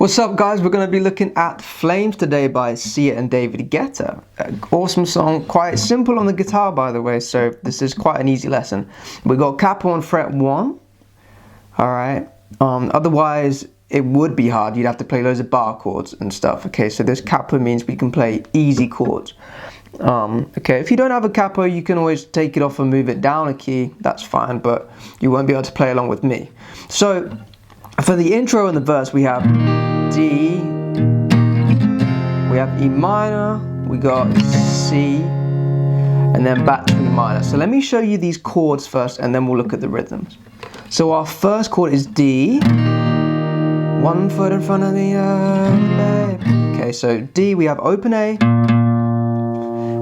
What's up, guys? We're going to be looking at Flames today by Sia and David Guetta. Awesome song, quite simple on the guitar, by the way, so this is quite an easy lesson. We got capo on fret 1. Alright, otherwise it would be hard. You'd have to play loads of bar chords and stuff. Okay, so this capo means we can play easy chords. Okay, if you don't have a capo, you can always take it off and move it down a key. That's fine, but you won't be able to play along with me. So for the intro and the verse, we have D, we have E minor, we got C, and then back to E minor. So let me show you these chords first, and then we'll look at the rhythms. So our first chord is D, 1 foot in front of the other. Okay, so D, we have open A,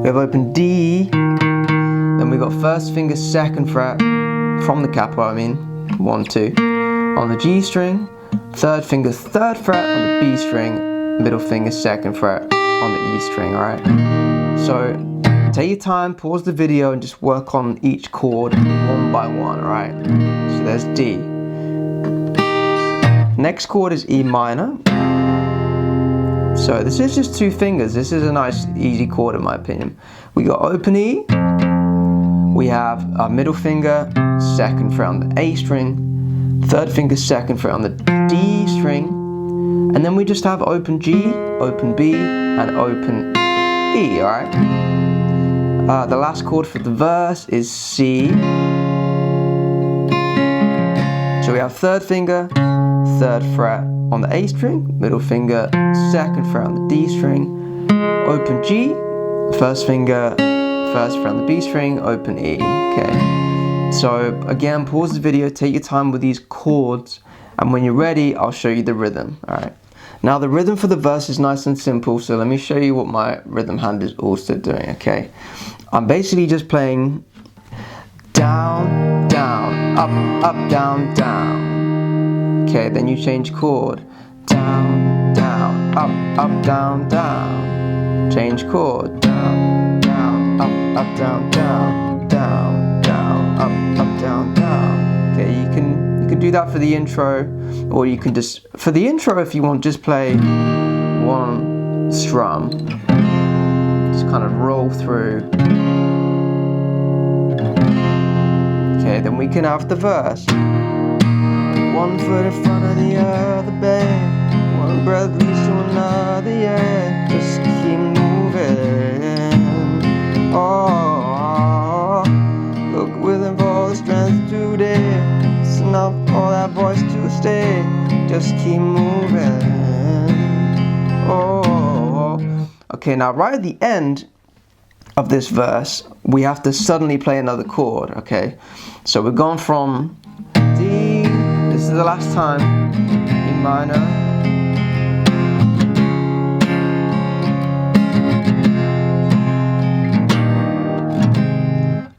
we have open D, then we got first finger, second fret, from the capo, 1, 2. On the G string, third finger, third fret on the B string, middle finger, second fret on the E string, alright? So take your time, pause the video and just work on each chord one by one, alright? So there's D. Next chord is E minor. So this is just 2 fingers. This is a nice easy chord in my opinion. We got open E, we have our middle finger, second fret on the A string, third finger, second fret on the D string, and then we just have open G, open B, and open E, alright? The last chord for the verse is C. So we have third finger, third fret on the A string, middle finger, second fret on the D string, open G, first finger, first fret on the B string, open E, okay? So again, pause the video, take your time with these chords, and when you're ready, I'll show you the rhythm, alright? Now the rhythm for the verse is nice and simple, so let me show you what my rhythm hand is also doing, okay? I'm basically just playing down, down, up, down, down. Okay, then you change chord. Down, down, up, down, down. Change chord. Down, down, up, down, down, down, down, up, down, down. Okay, you can do that for the intro, or you can just, for the intro if you want, just play one strum. Just kind of roll through. Okay, then we can have the verse. 1 foot in front of the other, babe. One breath leads to another, yeah. Just keep moving. Oh, look within all the strength today. It's enough for that voice to stay. Just keep moving. Oh, okay. Now right at the end of this verse, we have to suddenly play another chord. Okay, so we're going from D. This is the last time, E minor,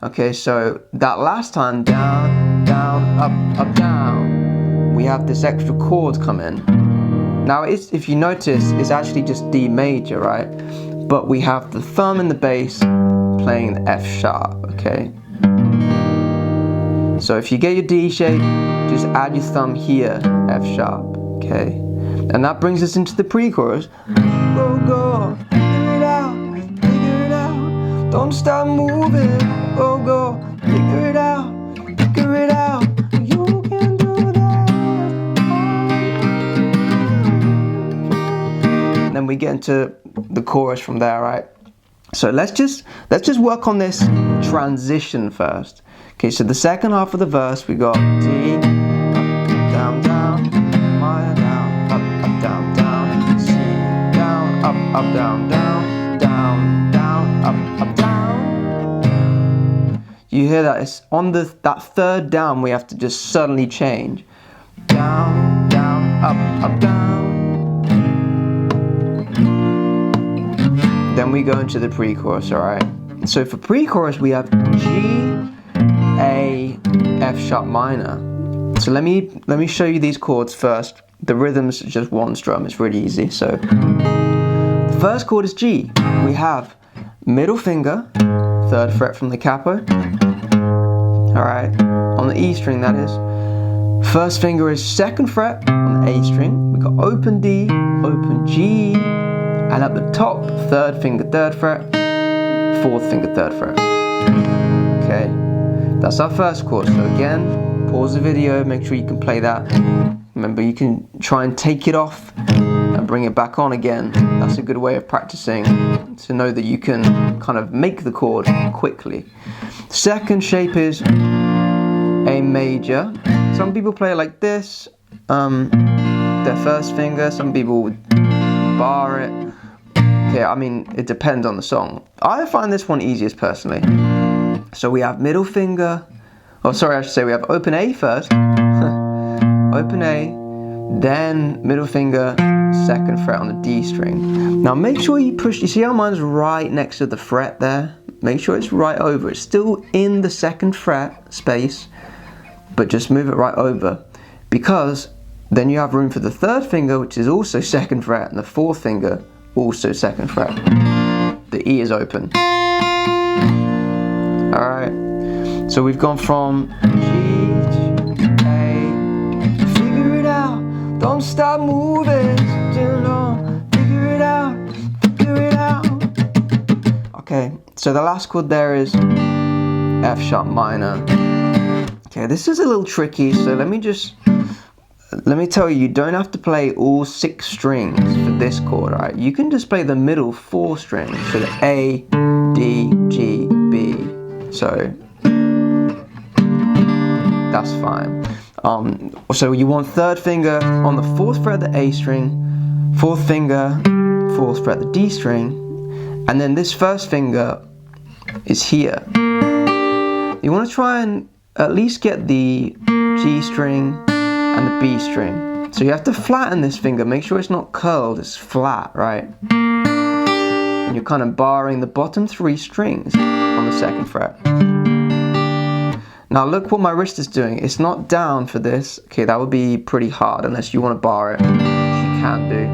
okay, so that last time, down, down, up, down, we have this extra chord come in. Now if you notice, it's actually just D major, right? But we have the thumb and the bass playing the F sharp, okay? So if you get your D shape, just add your thumb here, F sharp, okay? And that brings us into the pre-chorus. Go, go, figure it out, don't stop moving. Go, go, figure it out, you can do that. And then we get into the chorus from there, right? So let's just work on this transition first. Okay, so the second half of the verse, we got D, up, down, minor, down, down, down, C, down, down, down, up, down. You hear that? It's on that third down, we have to just suddenly change. Down, down, up, down. Then we go into the pre-chorus, alright? So for pre-chorus, we have G, A, F sharp minor. So let me show you these chords first. The rhythm's just one strum, it's really easy. So the first chord is G. We have middle finger, third fret from the capo. Alright, on the E string that is. First finger is 2nd fret on the A string. We got open D, open G, and at the top, 3rd finger 3rd fret, 4th finger 3rd fret. Okay, that's our first chord. So again, pause the video, make sure you can play that. Remember, you can try and take it off and bring it back on again. That's a good way of practicing to know that you can kind of make the chord quickly. Second shape is A major. Some people play it like this, their first finger. Some people would bar it. Okay, I mean, it depends on the song. I find this one easiest personally. So we have middle finger, oh sorry, I should say we have open A first, open A, then middle finger, 2nd fret on the D string. Now make sure you push, you see how mine's right next to the fret there? Make sure it's right over, it's still in the 2nd fret space, but just move it right over, because then you have room for the 3rd finger, which is also 2nd fret, and the 4th finger, also 2nd fret. The E is open. Alright, so we've gone from G to A. Figure it out, don't stop moving too long. Figure it out, figure it out. Okay, so the last chord there is F sharp minor. Okay, this is a little tricky, so let me tell you, you don't have to play all 6 strings for this chord, right? You can just play the middle 4 strings, so the A, D, G, B. So that's fine. So you want 3rd finger on the 4th fret of the A string, 4th finger, 4th fret of the D string, and then this 1st finger is here. You want to try and at least get the G string and the B string. So you have to flatten this finger, make sure it's not curled, it's flat, right? And you're kind of barring the bottom 3 strings on the 2nd fret. Now look what my wrist is doing, it's not down for this. Okay, that would be pretty hard unless you want to bar it, which you can do.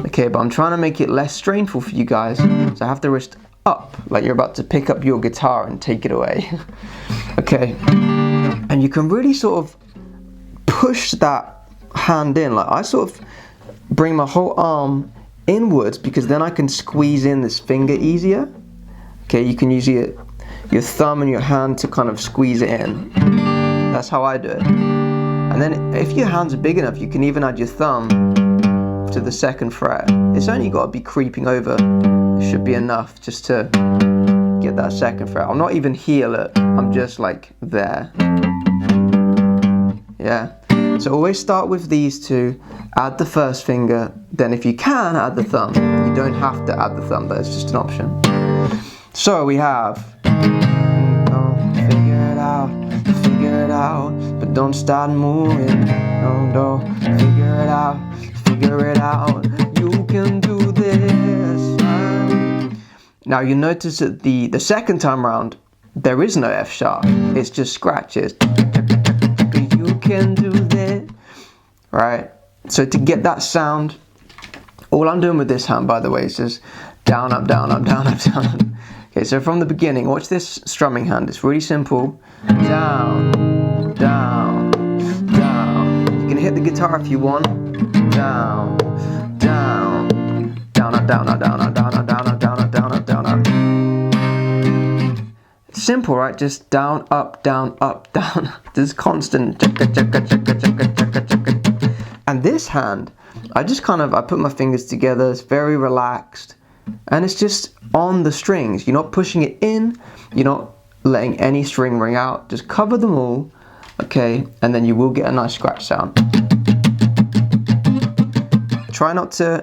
Okay, but I'm trying to make it less strainful for you guys, so I have the wrist up, like you're about to pick up your guitar and take it away. Okay, and you can really sort of push that hand in, like I sort of bring my whole arm inwards because then I can squeeze in this finger easier. Okay, you can use your thumb and your hand to kind of squeeze it in. That's how I do it. And then if your hands are big enough, you can even add your thumb to the 2nd fret. It's only got to be creeping over. It should be enough just to get that 2nd fret. I'm not even here, look. I'm just like there. Yeah. So always start with these 2, add the 1st finger, then if you can, add the thumb. You don't have to add the thumb, but it's just an option. So we have, figure it out, but don't start moving. No, figure it out, you can do this. Now you notice that the 2nd time round, there is no F sharp, it's just scratches. You can do this, right? So to get that sound, all I'm doing with this hand, by the way, is just down, up, down, up, down, up, down. Okay, so from the beginning, watch this strumming hand. It's really simple. Down, down, down. You can hit the guitar if you want. Down, down, down, up, down, up, down, up, down, up, down, up, down, up, down, up, down, up. It's simple, right? Just down, up, down, up, down. This constant. And this hand, I put my fingers together. It's very relaxed. And it's just on the strings. You're not pushing it in. You're not letting any string ring out. Just cover them all, okay? And then you will get a nice scratch sound. Try not to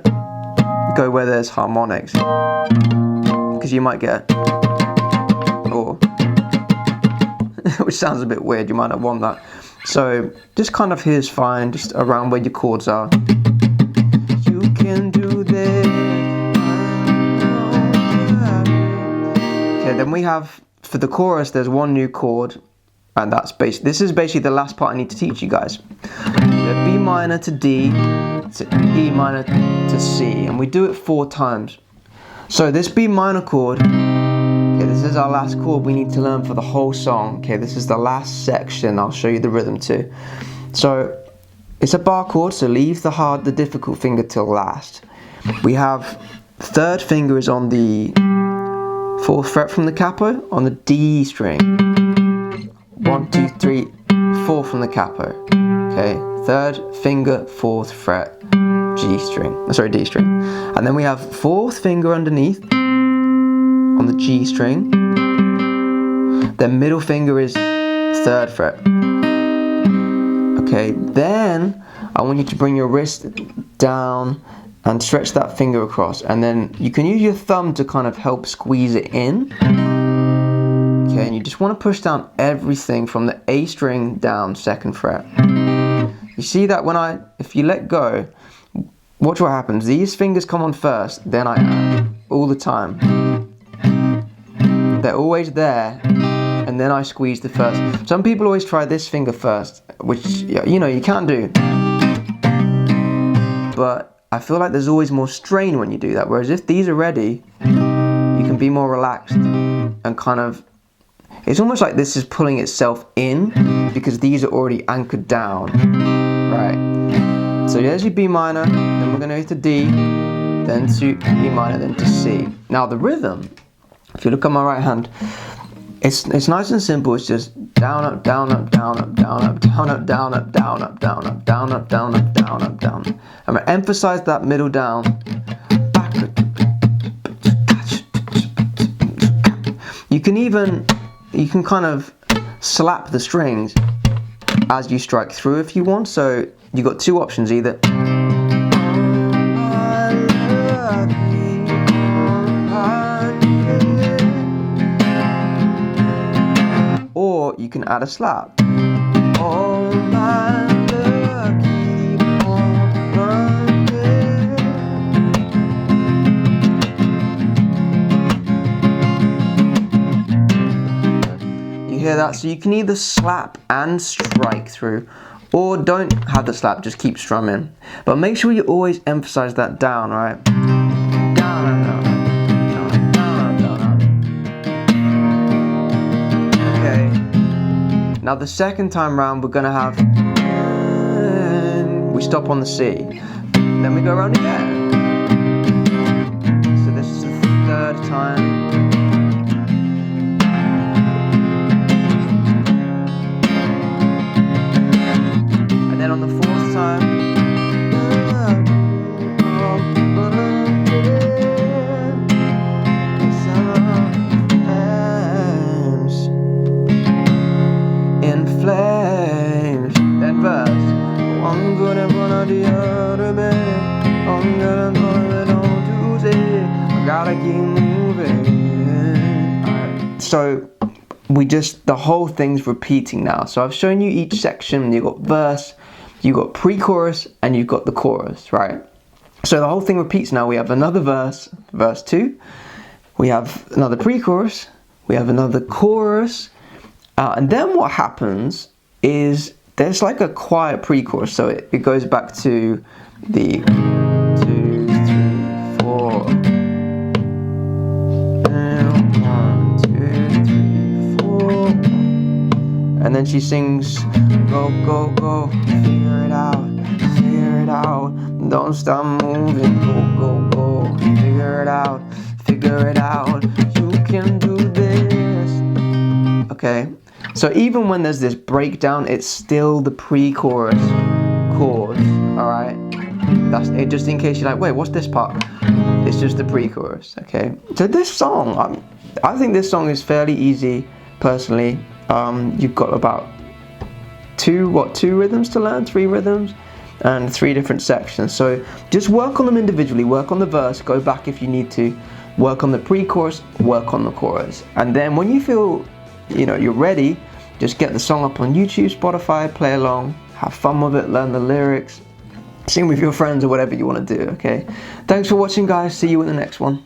go where there's harmonics, because you might get, or which sounds a bit weird. You might not want that. So just kind of here's fine. Just around where your chords are. You can do this. Okay, then we have, for the chorus, there's one new chord, and this is basically the last part I need to teach you guys. B minor to D, to E minor to C, and we do it 4 times. So this B minor chord, okay, this is our last chord we need to learn for the whole song. Okay, this is the last section. I'll show you the rhythm too. So it's a bar chord, so leave the difficult finger till last. We have third finger is on the 4th fret from the capo on the D string. 1, 2, 3, 4 from the capo. Okay, third finger, 4th fret, D string. And then we have 4th finger underneath on the G string. Then middle finger is 3rd fret. Okay, then I want you to bring your wrist down and stretch that finger across, and then you can use your thumb to kind of help squeeze it in. Okay, and you just want to push down everything from the A string down 2nd fret. You see that if you let go, watch what happens. These fingers come on first, then I add, all the time. They're always there, and then I squeeze the first. Some people always try this finger first, which, you know, you can do. But I feel like there's always more strain when you do that, whereas if these are ready, you can be more relaxed and kind of, it's almost like this is pulling itself in because these are already anchored down, right? So there's your B minor, then we're going to go to D, then to E minor, then to C. Now the rhythm, if you look at my right hand, it's nice and simple. It's just down, up, down, up, down, up, down, up, down, up, down, up, down, up, down, up, down, up, down, up, down, up, down. I'm going to emphasize that middle down. You can kind of slap the strings as you strike through if you want. So you got two options, either or you can add a slap. All my love, keep on running. You hear that? So you can either slap and strike through, or don't have the slap, just keep strumming. But make sure you always emphasize that down, right? Down, down, down. Now the second time round we're going to have, we stop on the C, then we go around again. So this is the third time. And then on the fourth time, flames, then verse. One good and one of the other, babe. I'm gonna put it on Tuesday. I gotta keep moving. So the whole thing's repeating now. So I've shown you each section. You've got verse, you've got pre-chorus, and you've got the chorus, right? So the whole thing repeats now. We have another verse, verse 2. We have another pre-chorus. We have another chorus. And then what happens is there's like a quiet pre-chorus, so it goes back to the 2, 3, 4. 1, 2, 3, 4. And then she sings, go, go, go, figure it out, don't stop moving, go, go, go, figure it out, you can do this. Okay. So even when there's this breakdown, it's still the pre-chorus chords, alright? That's it, just in case you're like, wait, what's this part? It's just the pre-chorus, okay? So this song, I think this song is fairly easy, personally. You've got about 2 rhythms to learn, 3 rhythms, and 3 different sections. So just work on them individually, work on the verse, go back if you need to, work on the pre-chorus, work on the chorus. And then when you feel you're ready, just get the song up on YouTube, Spotify, play along, have fun with it, learn the lyrics, sing with your friends or whatever you want to do, okay? Thanks for watching, guys. See you in the next one.